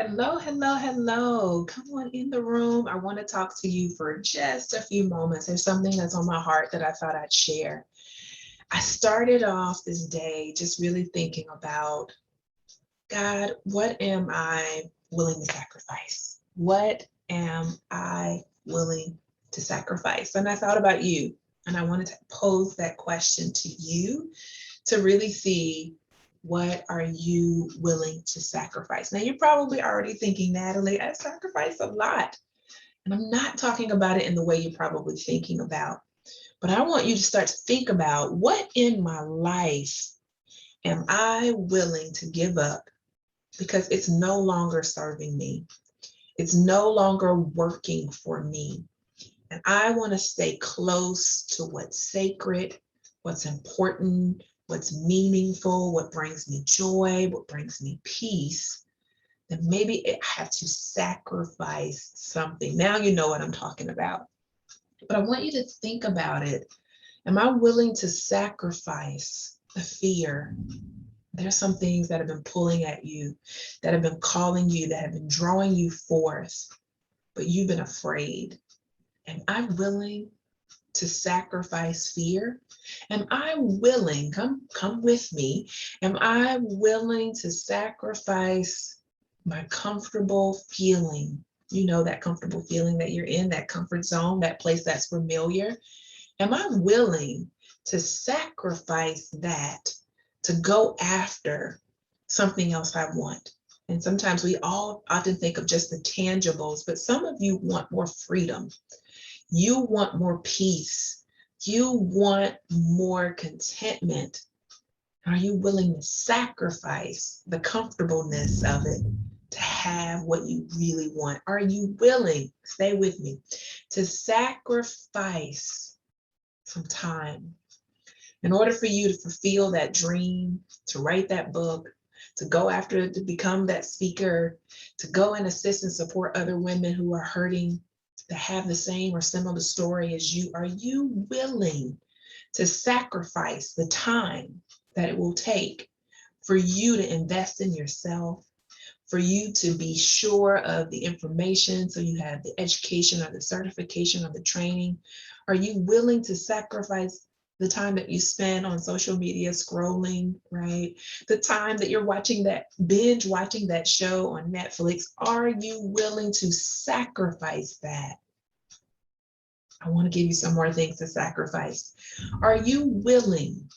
Hello, hello, hello. Come on in the room. I want to talk to you for just a few moments. There's something that's on my heart that I thought I'd share. I started off this day just really thinking about God, what am I willing to sacrifice? What am I willing to sacrifice? And I thought about you, and I wanted to pose that question to you to really see what are you willing to sacrifice. Now, you're probably already thinking, Natalie, I sacrifice a lot. And I'm not talking about it in the way you're probably thinking about, but I want you to start to think about what in my life am I willing to give up because it's no longer serving me. It's no longer working for me. And I want to stay close to what's sacred, what's important, what's meaningful, what brings me joy, what brings me peace. Then maybe I have to sacrifice something. Now you know what I'm talking about. But I want you to think about it. Am I willing to sacrifice the fear? There's some things that have been pulling at you, that have been calling you, that have been drawing you forth, but you've been afraid. Am I willing to sacrifice fear? Am I willing, come with me, am I willing to sacrifice my comfortable feeling? You know, that comfortable feeling that you're in, that comfort zone, that place that's familiar. Am I willing to sacrifice that to go after something else I want? And sometimes we all often think of just the tangibles, but some of you want more freedom. You want more peace. You want more contentment. Are you willing to sacrifice the comfortableness of it to have what you really want? Are you willing, stay with me, to sacrifice some time in order for you to fulfill that dream, to write that book, to go after it, to become that speaker, to go and assist and support other women who are hurting, that have the same or similar story as you? Are you willing to sacrifice the time that it will take for you to invest in yourself, for you to be sure of the information, so you have the education or the certification or the training? Are you willing to sacrifice the time that you spend on social media scrolling, right? The time that you're watching that, binge watching that show on Netflix? Are you willing to sacrifice that? I want to give you some more things to sacrifice. Are you willing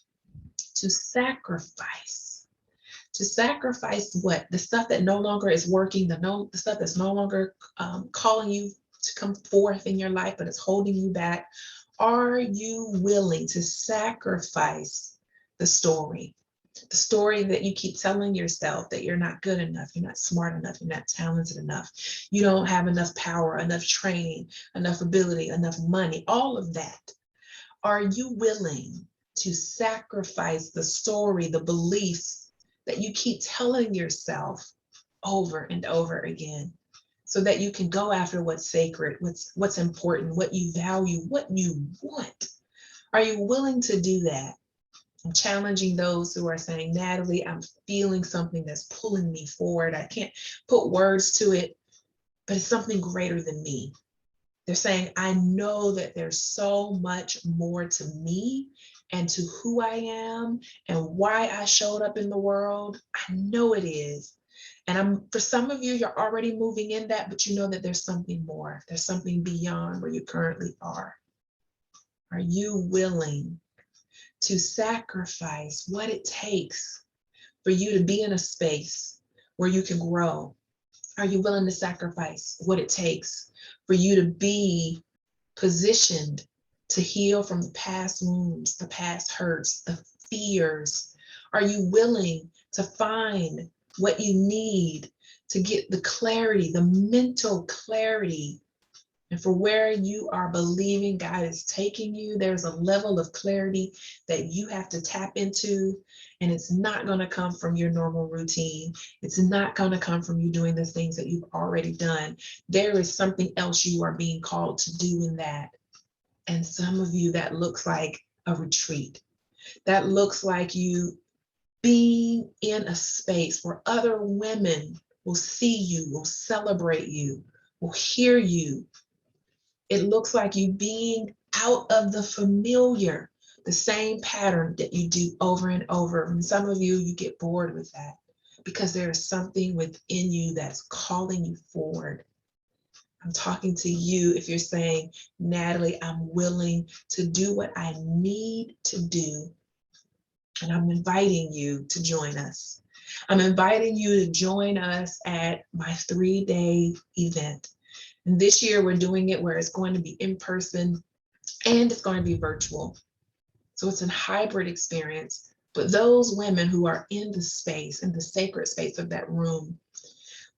to sacrifice? To sacrifice what? The stuff that no longer is working, the stuff that's no longer calling you to come forth in your life, but it's holding you back. Are you willing to sacrifice the story? The story that you keep telling yourself that you're not good enough, you're not smart enough, you're not talented enough, you don't have enough power, enough training, enough ability, enough money, all of that. Are you willing to sacrifice the story, the beliefs that you keep telling yourself over and over again, so that you can go after what's sacred, what's important, what you value, what you want? Are you willing to do that? I'm challenging those who are saying, Natalie, I'm feeling something that's pulling me forward. I can't put words to it, but it's something greater than me. They're saying, I know that there's so much more to me and to who I am and why I showed up in the world. I know it is. And for some of you, you're already moving in that, but you know that there's something more. There's something beyond where you currently are. Are you willing to sacrifice what it takes for you to be in a space where you can grow? Are you willing to sacrifice what it takes for you to be positioned to heal from the past wounds, the past hurts, the fears? Are you willing to find what you need to get the clarity, the mental clarity? And for where you are believing God is taking you, there's a level of clarity that you have to tap into. And it's not going to come from your normal routine. It's not going to come from you doing the things that you've already done. There is something else you are being called to do in that. And some of you, that looks like a retreat. That looks like you being in a space where other women will see you, will celebrate you, will hear you. It looks like you being out of the familiar, the same pattern that you do over and over. And some of you, you get bored with that because there is something within you that's calling you forward. I'm talking to you if you're saying, Natalie, I'm willing to do what I need to do. And I'm inviting you to join us. I'm inviting you to join us at my 3-day event. And this year we're doing it where it's going to be in person and it's going to be virtual. So it's a hybrid experience. But those women who are in the space, in the sacred space of that room,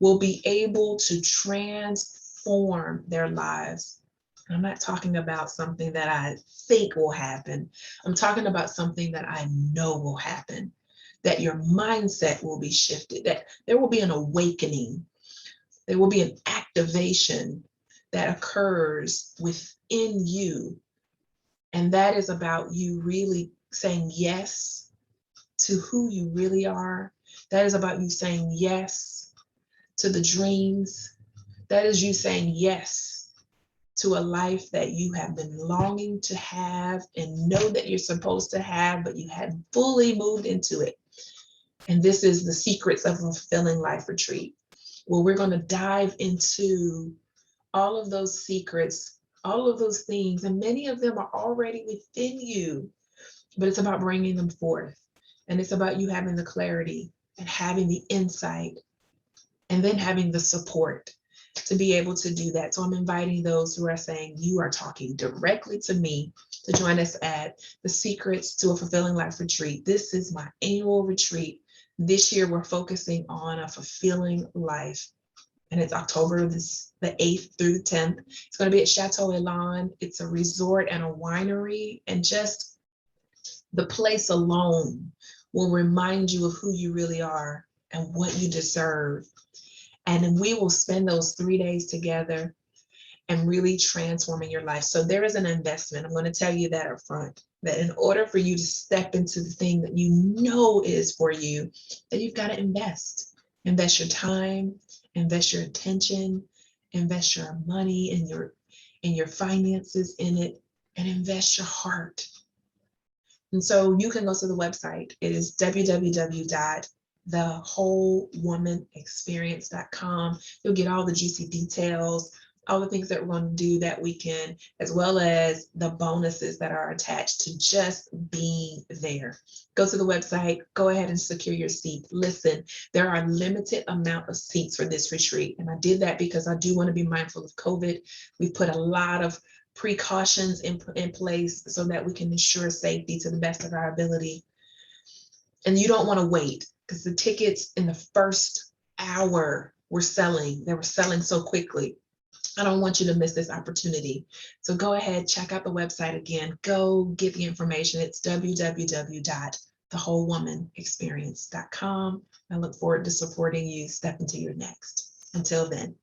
will be able to transform their lives. I'm not talking about something that I think will happen. I'm talking about something that I know will happen, that your mindset will be shifted, that there will be an awakening, there will be an activation that occurs within you. And that is about you really saying yes to who you really are. That is about you saying yes to the dreams. That is you saying yes to a life that you have been longing to have and know that you're supposed to have, but you hadn't fully moved into it. And this is the Secrets of a Fulfilling Life Retreat, where we're going to dive into all of those secrets, all of those things, and many of them are already within you, but it's about bringing them forth. And it's about you having the clarity and having the insight and then having the support to be able to do that. So I'm inviting those who are saying you are talking directly to me to join us at the Secrets to a Fulfilling Life Retreat. This is my annual retreat. This year we're focusing on a fulfilling life. And it's October the 8th through the 10th. It's going to be at Chateau Elan. It's a resort and a winery, and just the place alone will remind you of who you really are and what you deserve. And then we will spend those 3 days together and really transforming your life. So there is an investment. I'm going to tell you that up front, that in order for you to step into the thing that you know is for you, that you've got to invest. Invest your time, invest your attention, invest your money and your finances in it, and invest your heart. And so you can go to the website. It is www.thewholewomanexperience.com. You'll get all the juicy details, all the things that we're going to do that weekend, as well as the bonuses that are attached to just being there. Go to the website, go ahead and secure your seat. Listen, there are a limited amount of seats for this retreat. And I did that because I do want to be mindful of COVID. We've put a lot of precautions in place so that we can ensure safety to the best of our ability. And you don't want to wait, because the tickets in the first hour were selling. They were selling so quickly. I don't want you to miss this opportunity. So go ahead, check out the website again. Go get the information. It's www.thewholewomanexperience.com. I look forward to supporting you step into your next. Until then.